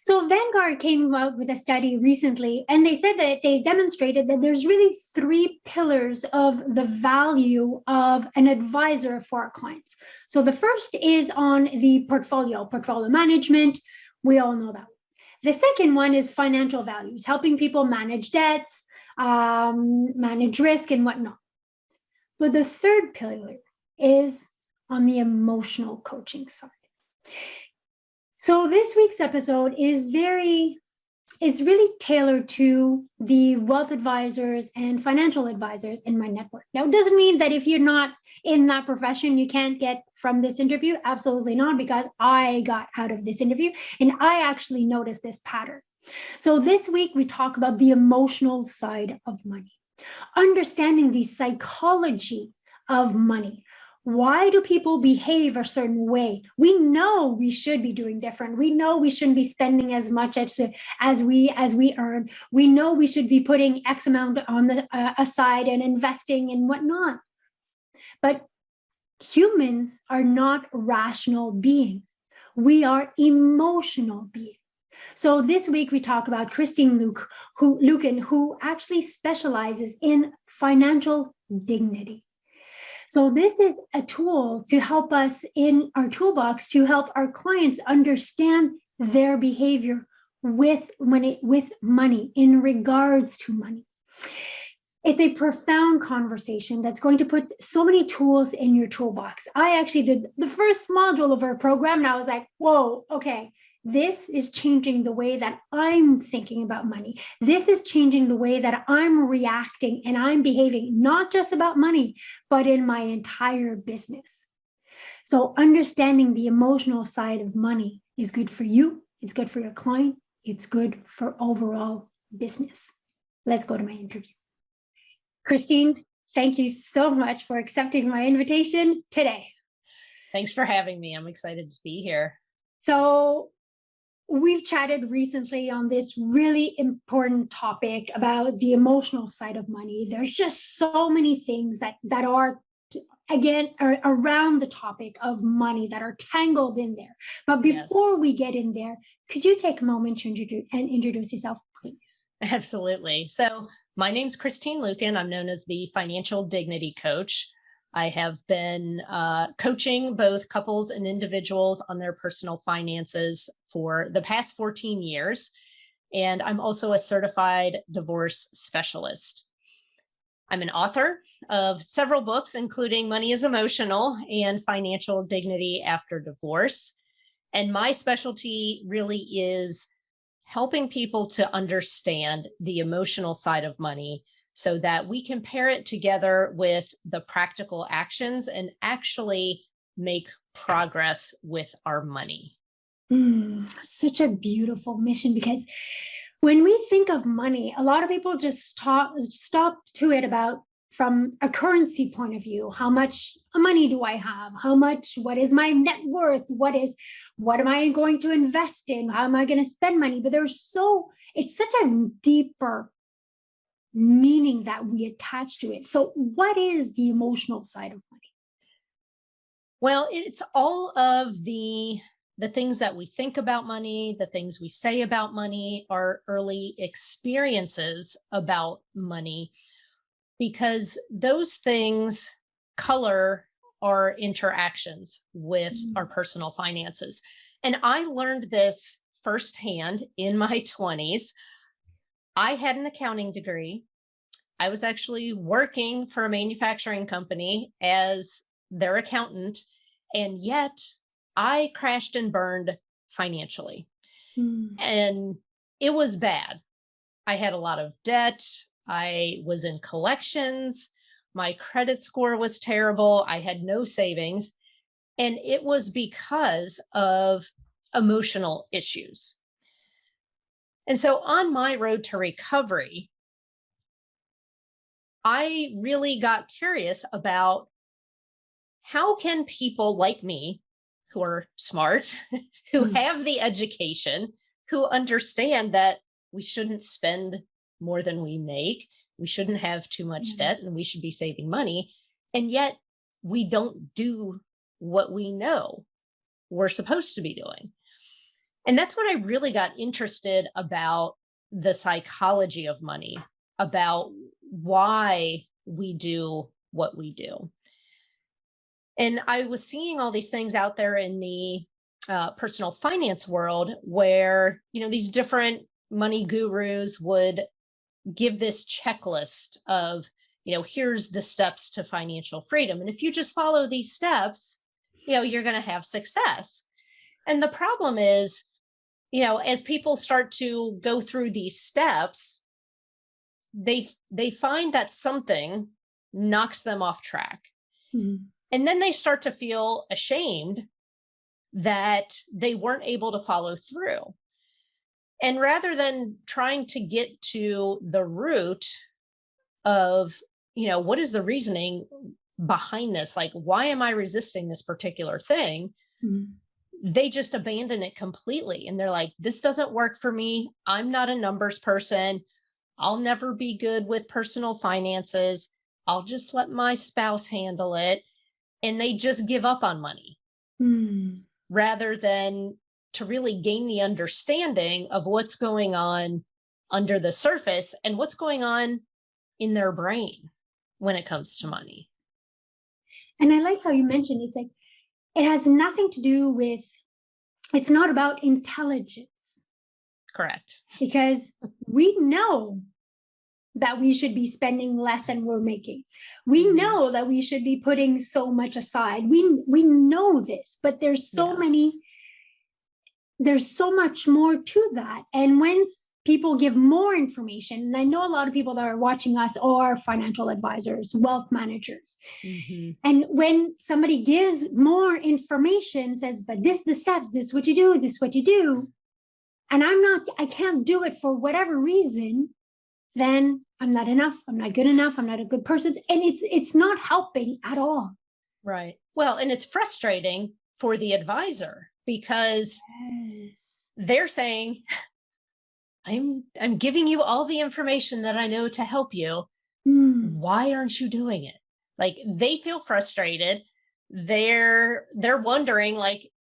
So Vanguard came out with a study recently, and they said that they demonstrated that there's really three pillars of the value of an advisor for our clients. So the first is on the portfolio management. We all know that. The second one is financial values, helping people manage debts, manage risk and whatnot. But the third pillar is on the emotional coaching side. So this week's episode is really tailored to the wealth advisors and financial advisors in my network. Now, it doesn't mean that if you're not in that profession, you can't get from this interview. Absolutely not, because I got out of this interview and I actually noticed this pattern. So this week, we talk about the emotional side of money, understanding the psychology of money. Why do people behave a certain way? We know we should be doing different. We know we shouldn't be spending as much as we earn. We know we should be putting X amount on the aside and investing and whatnot. But humans are not rational beings. We are emotional beings. So this week we talk about Christine Luken, who actually specializes in financial dignity. So this is a tool to help us in our toolbox to help our clients understand their behavior with money, in regards to money. It's a profound conversation that's going to put so many tools in your toolbox. I actually did the first module of our program and I was like, whoa, okay. This is changing the way that I'm thinking about money. This is changing the way that I'm reacting and I'm behaving, not just about money, but in my entire business. So understanding the emotional side of money is good for you. It's good for your client. It's good for overall business. Let's go to my interview. Christine, thank you so much for accepting my invitation today. Thanks for having me. I'm excited to be here. So we've chatted recently on this really important topic about the emotional side of money. There's just so many things that are, again, around the topic of money that are tangled in there. But before we get in there, could you take a moment to introduce yourself, please? Absolutely. So my name's Christine Luken. I'm known as the Financial Dignity Coach. I have been coaching both couples and individuals on their personal finances for the past 14 years. And I'm also a certified divorce specialist. I'm an author of several books, including Money is Emotional and Financial Dignity After Divorce. And my specialty really is helping people to understand the emotional side of money so that we can pair it together with the practical actions and actually make progress with our money. Such a beautiful mission, because when we think of money, a lot of people just stop to it about from a currency point of view. How much money do I have? What is my net worth? What am I going to invest in? How am I going to spend money? But it's such a deeper meaning that we attach to it. So what is the emotional side of money? Well, it's all of the things that we think about money, the things we say about money, our early experiences about money, because those things color our interactions with our personal finances. And I learned this firsthand in my 20s. I had an accounting degree. I was actually working for a manufacturing company as their accountant, and yet I crashed and burned financially. And it was bad. I had a lot of debt. I was in collections. My credit score was terrible. I had no savings. And it was because of emotional issues. And so on my road to recovery, I really got curious about how can people like me, who are smart, who have the education, who understand that we shouldn't spend more than we make, we shouldn't have too much debt, and we should be saving money, and yet we don't do what we know we're supposed to be doing. And that's when I really got interested about the psychology of money, about why we do what we do. And I was seeing all these things out there in the personal finance world where, these different money gurus would give this checklist of, here's the steps to financial freedom. And if you just follow these steps, you're going to have success. And the problem is, as people start to go through these steps, they find that something knocks them off track. Mm-hmm. And then they start to feel ashamed that they weren't able to follow through. And rather than trying to get to the root of, what is the reasoning behind this? Like, why am I resisting this particular thing? Mm-hmm. They just abandon it completely. And they're like, this doesn't work for me. I'm not a numbers person. I'll never be good with personal finances. I'll just let my spouse handle it. And they just give up on money rather than to really gain the understanding of what's going on under the surface and what's going on in their brain when it comes to money. And I like how you mentioned it's like, it has nothing to do with, it's not about intelligence. Correct. Because we know that we should be spending less than we're making. We know that we should be putting so much aside. We know this, but there's so much more to that. And when people give more information, and I know a lot of people that are watching us are financial advisors, wealth managers. Mm-hmm. And when somebody gives more information, says, but this, the steps, this is what you do, this is what you do, and I can't do it for whatever reason, then I'm not enough. I'm not good enough. I'm not a good person. And it's not helping at all. Right. Well, and it's frustrating for the advisor because they're saying, I'm giving you all the information that I know to help you. Why aren't you doing it? Like, they feel frustrated. They're wondering, like,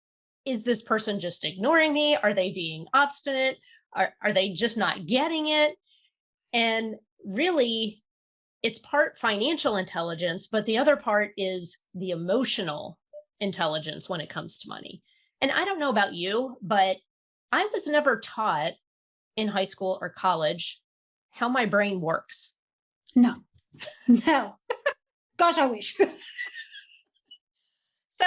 is this person just ignoring me? Are they being obstinate? Are they just not getting it? And really, it's part financial intelligence, but the other part is the emotional intelligence when it comes to money. And I don't know about you, but I was never taught in high school or college how my brain works. No. Gosh, I wish. So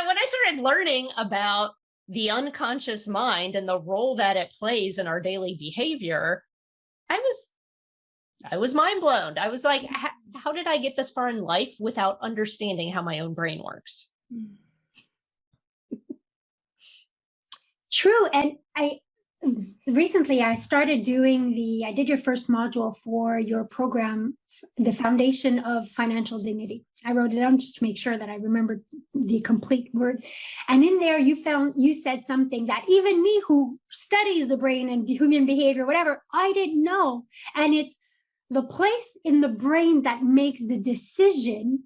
when I started learning about the unconscious mind and the role that it plays in our daily behavior, I was mind blown. I was like, how did I get this far in life without understanding how my own brain works? True. And recently I started doing I did your first module for your program, the Foundation of Financial Dignity. I wrote it down just to make sure that I remembered the complete word. And in there you said something that even me, who studies the brain and human behavior, whatever, I didn't know. And it's the place in the brain that makes the decision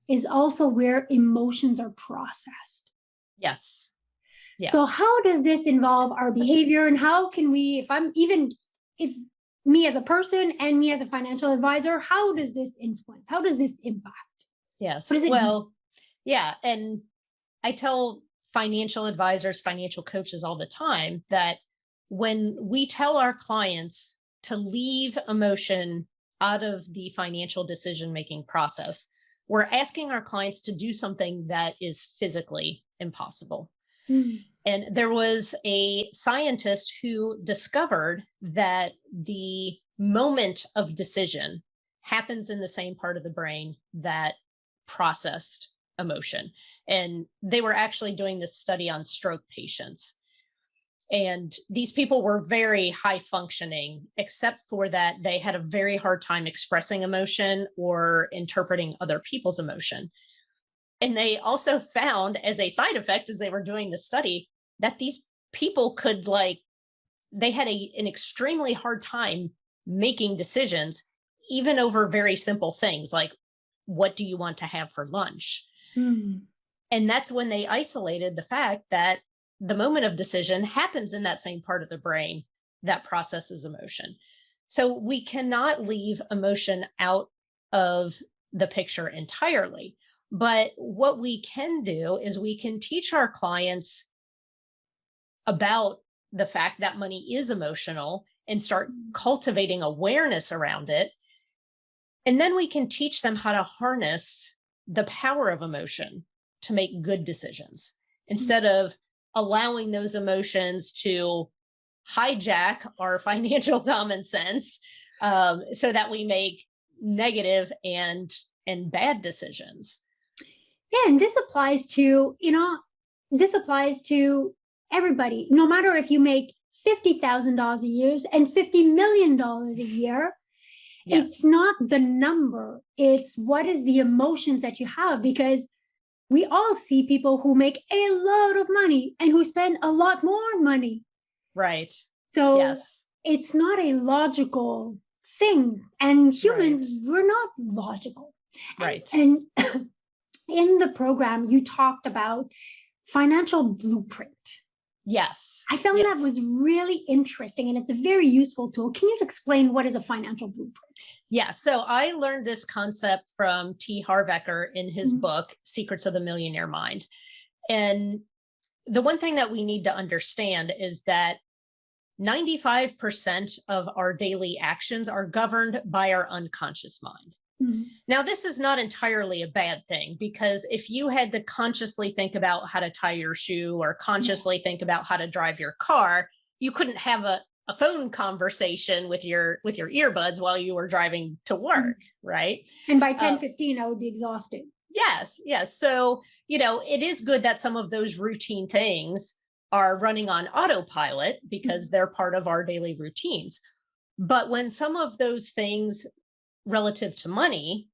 is also where emotions are processed. Yes. Yes. So how does this involve our behavior, and how can we, if me as a person and me as a financial advisor, how does this influence? How does this impact? Yes. Well, yeah. And I tell financial advisors, financial coaches all the time that when we tell our clients to leave emotion out of the financial decision-making process, we're asking our clients to do something that is physically impossible. And there was a scientist who discovered that the moment of decision happens in the same part of the brain that processed emotion. And they were actually doing this study on stroke patients. And these people were very high functioning, except for that they had a very hard time expressing emotion or interpreting other people's emotion. And they also found, as a side effect, as they were doing the study, that these people could they had an extremely hard time making decisions, even over very simple things like, what do you want to have for lunch? And that's when they isolated the fact that the moment of decision happens in that same part of the brain that processes emotion. So we cannot leave emotion out of the picture entirely. But what we can do is we can teach our clients about the fact that money is emotional and start cultivating awareness around it. And then we can teach them how to harness the power of emotion to make good decisions instead of allowing those emotions to hijack our financial common sense, so that we make negative and bad decisions. Yeah, and this applies to, this applies to everybody. No matter if you make $50,000 a year and $50 million a year, Yes. It's not the number. It's what is the emotions that you have, because we all see people who make a lot of money and who spend a lot more money. Right. So yes. It's not a logical thing. And humans, we're not logical. Right. And in the program, you talked about financial blueprint. Yes. I found that was really interesting, and it's a very useful tool. Can you explain what is a financial blueprint? Yeah. So I learned this concept from T. Harv Eker in his book, Secrets of the Millionaire Mind. And the one thing that we need to understand is that 95% of our daily actions are governed by our unconscious mind. Now, this is not entirely a bad thing, because if you had to consciously think about how to tie your shoe or consciously think about how to drive your car, you couldn't have a phone conversation with your earbuds while you were driving to work, right? And by 10:15, I would be exhausted. Yes. So, it is good that some of those routine things are running on autopilot because they're part of our daily routines. But when some of those things relative to money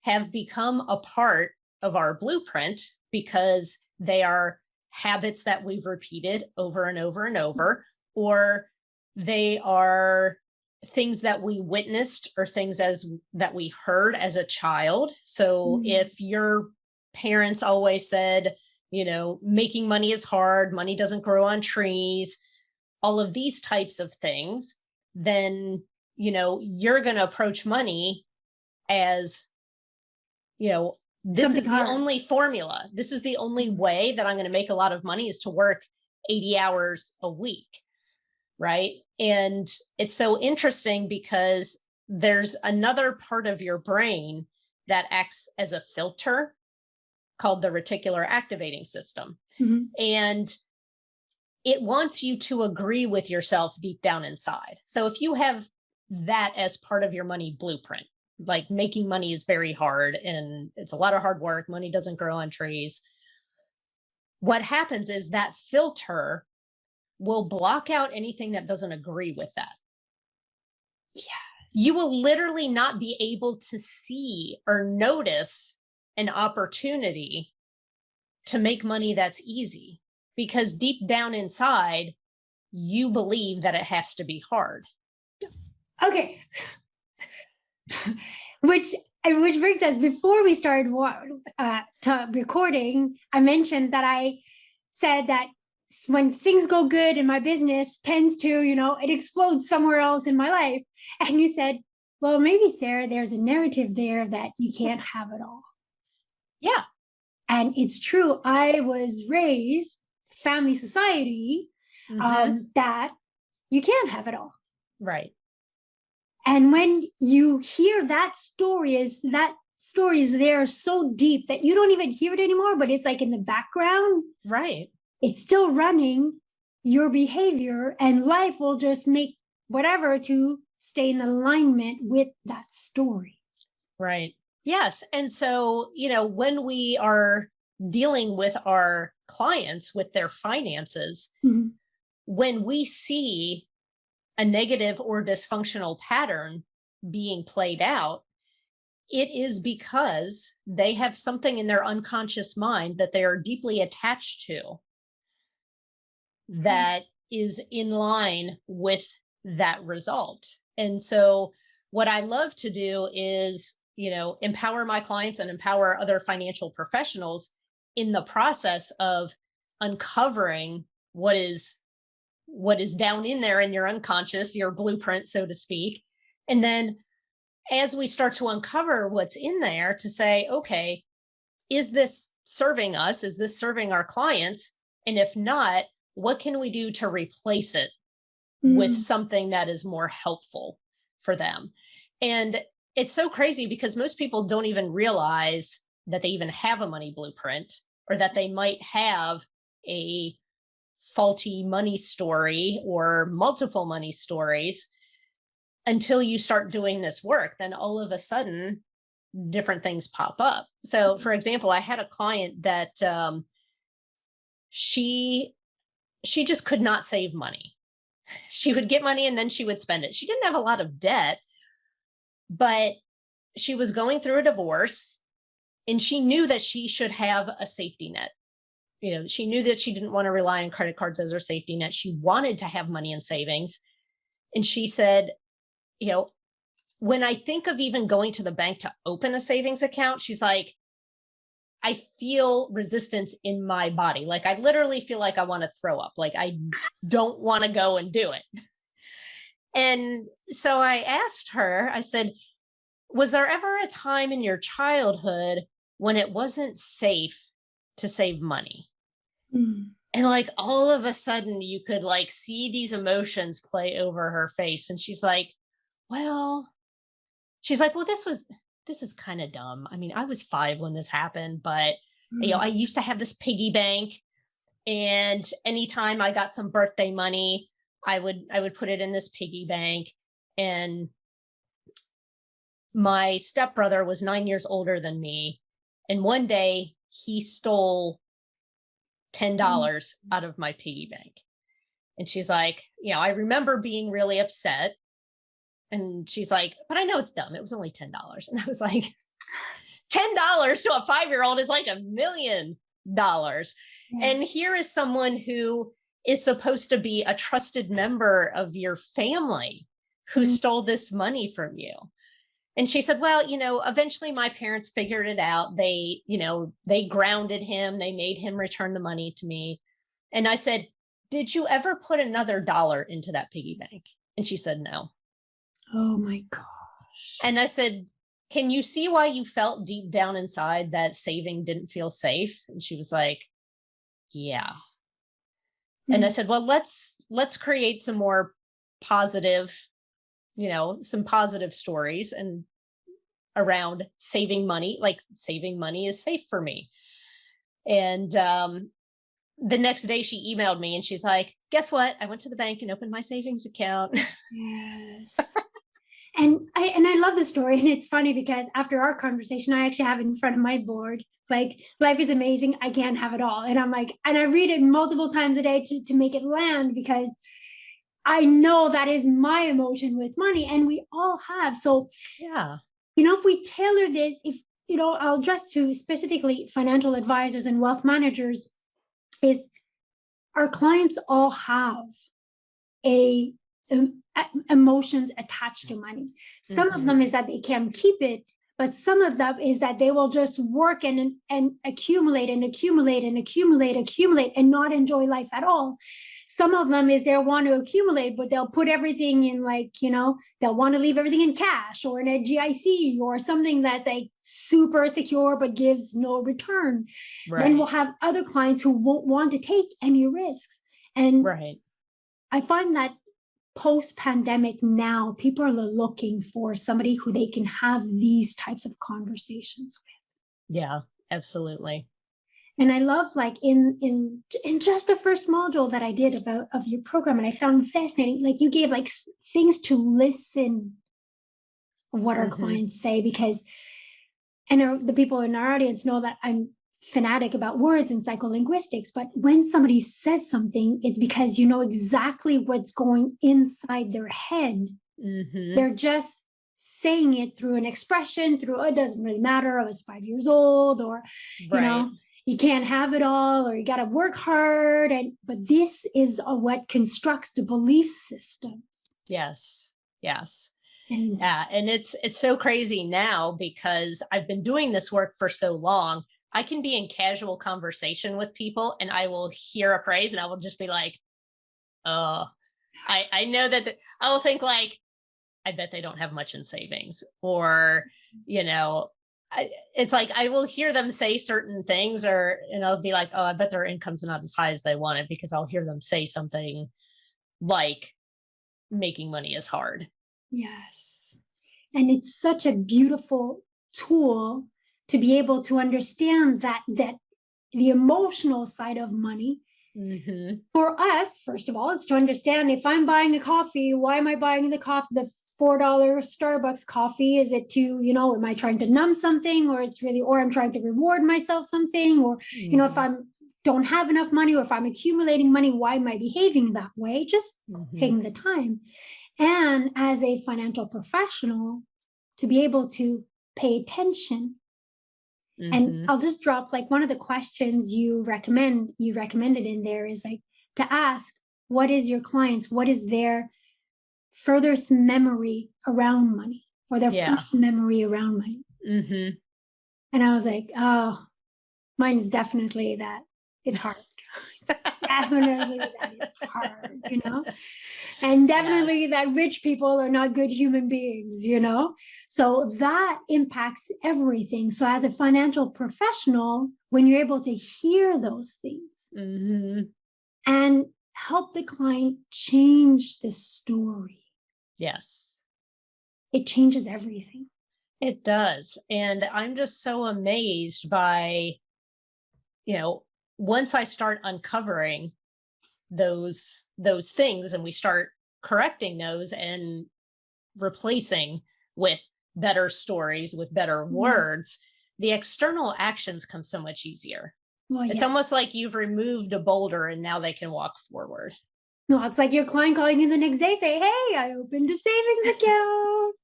have become a part of our blueprint because they are habits that we've repeated over and over and over, or they are things that we witnessed or things that we heard as a child. So if your parents always said, making money is hard, money doesn't grow on trees, all of these types of things, then you're going to approach money as, this Something is the hard. only formula. This is the only way that I'm going to make a lot of money is to work 80 hours a week. Right. And it's so interesting because there's another part of your brain that acts as a filter called the reticular activating system. And it wants you to agree with yourself deep down inside. So if you have that as part of your money blueprint, like making money is very hard and it's a lot of hard work, money doesn't grow on trees, what happens is that filter will block out anything that doesn't agree with that. Yes. You will literally not be able to see or notice an opportunity to make money that's easy, because deep down inside, you believe that it has to be hard. Okay. Which brings us, before we started to recording, I mentioned that I said that when things go good in my business tends to, it explodes somewhere else in my life. And you said, well, maybe, Sarah, there's a narrative there that you can't have it all. Yeah. And it's true. I was raised family society, that you can't have it all. Right. And when you hear that story is there so deep that you don't even hear it anymore, but it's like in the background. Right. It's still running your behavior, and life will just make whatever to stay in alignment with that story. Right. Yes. And so, when we are dealing with our clients with their finances, when we see a negative or dysfunctional pattern being played out, it is because they have something in their unconscious mind that they are deeply attached to that is in line with that result. And so what I love to do is, empower my clients and empower other financial professionals in the process of uncovering what is down in there in your unconscious, your blueprint, so to speak. And then as we start to uncover what's in there, to say, okay, is this serving us? Is this serving our clients? And if not, what can we do to replace it with something that is more helpful for them? And it's so crazy because most people don't even realize that they even have a money blueprint, or that they might have a faulty money story or multiple money stories, until you start doing this work. Then all of a sudden, different things pop up. So for example, I had a client that she just could not save money. She would get money and then she would spend it. She didn't have a lot of debt, but she was going through a divorce, and she knew that she should have a safety net. She knew that she didn't want to rely on credit cards as her safety net. She wanted to have money in savings. And she said, when I think of even going to the bank to open a savings account, she's like, I feel resistance in my body. Like, I literally feel like I want to throw up. Like, I don't want to go and do it. And so I asked her, I said, was there ever a time in your childhood when it wasn't safe to save money? And like, all of a sudden you could like see these emotions play over her face. And she's like, well, this is kind of dumb. I mean, I was 5 when this happened, but I used to have this piggy bank, and anytime I got some birthday money, I would put it in this piggy bank. And my stepbrother was 9 years older than me. And one day he stole $10 out of my piggy bank. And she's like, I remember being really upset. And she's like, but I know it's dumb. It was only $10. And I was like, $10 to a 5-year-old is like $1 million. Yeah. And here is someone who is supposed to be a trusted member of your family who stole this money from you. And she said, well, eventually my parents figured it out. They grounded him. They made him return the money to me. And I said, did you ever put another dollar into that piggy bank? And she said, no. Oh my gosh. And I said, can you see why you felt deep down inside that saving didn't feel safe? And she was like, yeah. And I said, well, let's create some more positive, some positive stories and around saving money. Like, saving money is safe for me. And the next day she emailed me and she's like, guess what? I went to the bank and opened my savings account. Yes. And I love the story. And it's funny because after our conversation, I actually have it in front of my board, like, life is amazing. I can't have it all. And I'm like, and I read it multiple times a day to make it land, because I know that is my emotion with money, and we all have. So, yeah, if we tailor this, I'll address to specifically financial advisors and wealth managers, is our clients all have emotions attached to money. Some of them is that they can keep it, but some of them is that they will just work and accumulate and accumulate and accumulate and not enjoy life at all. Some of them is they'll want to accumulate, but they'll put everything in, like, they'll want to leave everything in cash or in a GIC or something that's like super secure but gives no return. Right. Then we'll have other clients who won't want to take any risks. And I find that post-pandemic now, people are looking for somebody who they can have these types of conversations with. Yeah, absolutely. And I love, like, in just the first module that I did of your program, and I found fascinating, like, you gave like things to listen of what our clients say, because, and the people in our audience know that I'm fanatic about words and psycholinguistics, but when somebody says something, it's because you know exactly what's going inside their head. They're just saying it through an expression, it doesn't really matter, I was 5 years old, or you can't have it all, or you got to work hard. But this is what constructs the belief systems. Yes. And it's so crazy now, because I've been doing this work for so long. I can be in casual conversation with people and I will hear a phrase and I will just be like, oh, I know that I will think like, I bet they don't have much in savings, or, you know, it's like I will hear them say certain things, and I'll be like, oh, I bet their income's not as high as they wanted, because I'll hear them say something like making money is hard. Yes. And it's such a beautiful tool to be able to understand that the emotional side of money. Mm-hmm. For us, first of all, it's to understand, if I'm buying a coffee, why am I buying the $4 Starbucks coffee? Is it to, am I trying to numb something, or I'm trying to reward myself something, or, Mm-hmm. If I don't have enough money, or if I'm accumulating money, why am I behaving that way? Just taking the time. And as a financial professional, to be able to pay attention. And I'll just drop like one of the questions you recommended in there is like to ask, what is their furthest memory around money, or their first memory around money? Mm-hmm. And I was like, oh, mine is definitely that it's hard. Definitely that it's hard, and definitely that rich people are not good human beings, so that impacts everything. So as a financial professional, when you're able to hear those things and help the client change the story, yes, it changes everything. It does. And I'm just so amazed by, once I start uncovering those things and we start correcting those and replacing with better stories, with better words, the external actions come so much easier. Well, it's almost like you've removed a boulder and now they can walk forward. No, it's like your client calling you the next day, say, hey, I opened a savings account,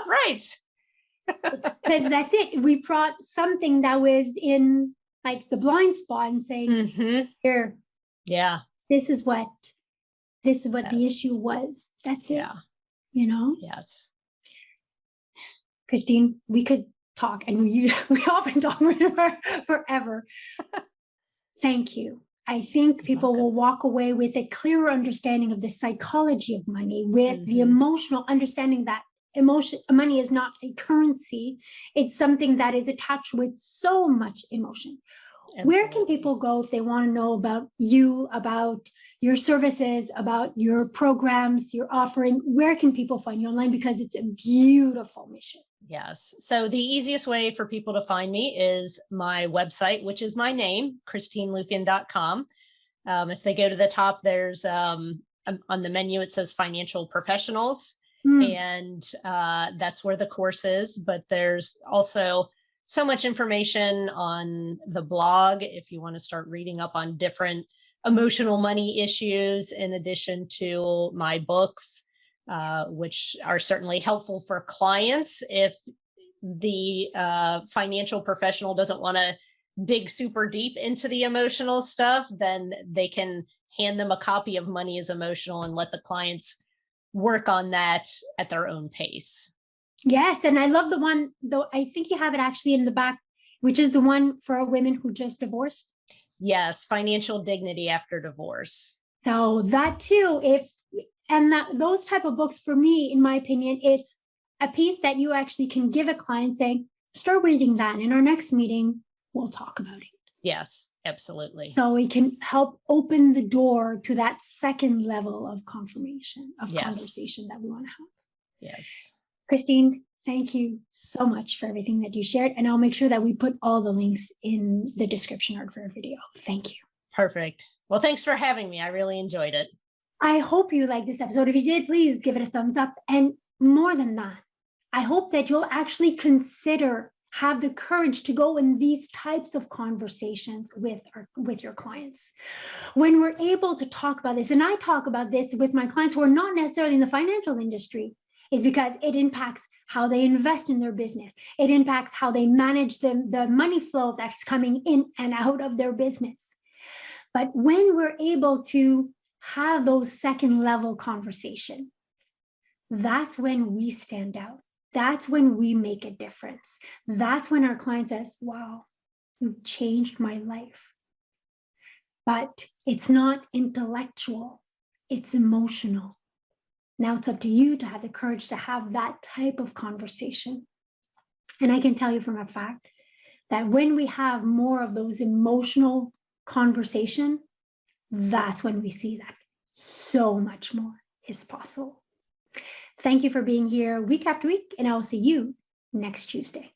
Right. Because that's it. We brought something that was in like the blind spot and saying, here, this is what the issue was. That's it. Yes. Christine, we could talk, and we often talk forever. Thank you. I think people will walk away with a clearer understanding of the psychology of money, with the emotional understanding that money is not a currency. It's something that is attached with so much emotion. Absolutely. Where can people go if they want to know about you, about your services, about your programs, your offering? Where can people find you online? Because it's a beautiful mission. Yes. So the easiest way for people to find me is my website, which is my name, christineluken.com. If they go to the top, there's on the menu, it says financial professionals. And that's where the course is. But there's also so much information on the blog if you want to start reading up on different emotional money issues, in addition to my books, which are certainly helpful for clients. If the financial professional doesn't want to dig super deep into the emotional stuff, then they can hand them a copy of Money is Emotional and let the clients work on that at their own pace. Yes. And I love the one, though, I think you have it actually in the back, which is the one for women who just divorced. Yes. Financial dignity after divorce. So that too, those type of books, for me, in my opinion, it's a piece that you actually can give a client saying, start reading that. In our next meeting, we'll talk about it. Yes, absolutely. So we can help open the door to that second level of confirmation, of conversation that we want to have. Yes. Christine, thank you so much for everything that you shared. And I'll make sure that we put all the links in the description art for our video. Thank you. Perfect. Well, thanks for having me. I really enjoyed it. I hope you liked this episode. If you did, please give it a thumbs up. And more than that, I hope that you'll actually have the courage to go in these types of conversations with your clients. When we're able to talk about this, and I talk about this with my clients who are not necessarily in the financial industry, is because it impacts how they invest in their business. It impacts how they manage the money flow that's coming in and out of their business. But when we're able to have those second level conversation, that's when we stand out. That's when we make a difference. That's when our client says, wow, You've changed my life. But it's not intellectual, it's emotional. Now it's up to you to have the courage to have that type of conversation. And I can tell you from a fact that when we have more of those emotional conversation, that's when we see that so much more is possible. Thank you for being here week after week, and I will see you next Tuesday.